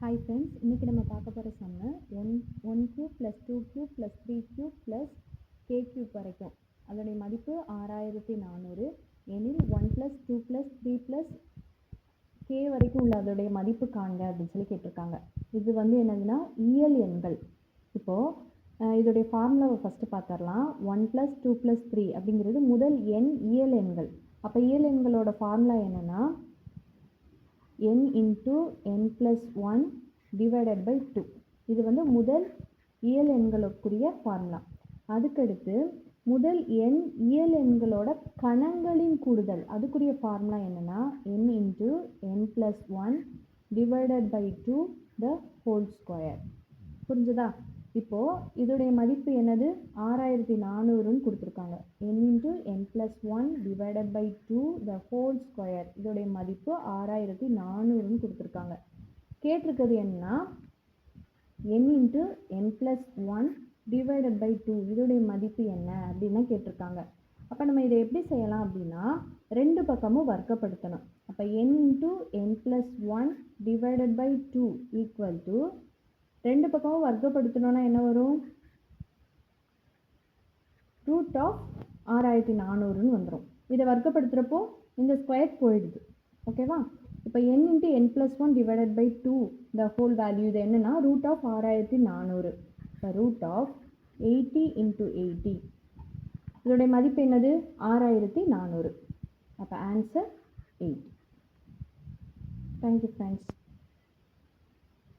Hi friends, இன்றைக்கி நம்ம பார்க்க போகிற sum one cube plus 2 cube plus 3 cube plus K cube வரைக்கும் அதோடைய மதிப்பு 6400 எனில் 1 ப்ளஸ் 2 ப்ளஸ் 3 ப்ளஸ் கே வரைக்கும் உள்ள அதோடைய மதிப்பு காண்க அப்படின்னு சொல்லி கேட்டிருக்காங்க. இது வந்து என்னதுன்னா இயல் எண்கள். இப்போது இதோடைய ஃபார்முலாவை ஃபஸ்ட்டு பார்த்துடலாம். 1 ப்ளஸ் 2 ப்ளஸ் 3 அப்படிங்கிறது முதல் எண் இயல் எண்கள். அப்போ இயல் எண்களோட ஃபார்முலா என்னென்னா n into n plus 1 divided by 2. இது வந்து முதல் இயல் எண்களுக்குரிய ஃபார்முலா. அதுக்கடுத்து முதல் எண் இயல் எண்களோட கணங்களின் கூடுதல், அதுக்குரிய ஃபார்முலா என்னென்னா n into n plus 1 divided by 2 the whole square. புரிஞ்சுதா? இப்போது இதோடைய மதிப்பு என்னது? 6400ன்னு கொடுத்துருக்காங்க. n into n plus 1 divided by 2 the whole square. இதோடைய மதிப்பு 6400ன்னு கொடுத்துருக்காங்க. கேட்டிருக்கிறது என்னன்னா n into n plus 1 divided by 2 இதோடைய மதிப்பு என்ன அப்படின்னு கேட்டிருக்காங்க. அப்போ நம்ம இதை எப்படி செய்யலாம் அப்படின்னா ரெண்டு பக்கமும் வர்க்கப்படுத்தணும். அப்போ n into n plus 1 divided by 2 equal to ரெண்டு பக்கமும் வர்க்கப்படுத்தணும்னா என்ன வரும்? ரூட் ஆஃப் 6400ன்னு வந்துடும். இதை வர்க்கப்படுத்துகிறப்போ இந்த ஸ்கொயர் போயிடுது. ஓகேவா? இப்போ n into n plus 1 divided by 2 the whole value இது என்னன்னா ரூட் ஆஃப் 6400. இப்போ ரூட் ஆஃப் 80 into 80 இதோடைய மதிப்பு என்னது? 6400. அப்போ ஆன்சர் 8. Thank you friends.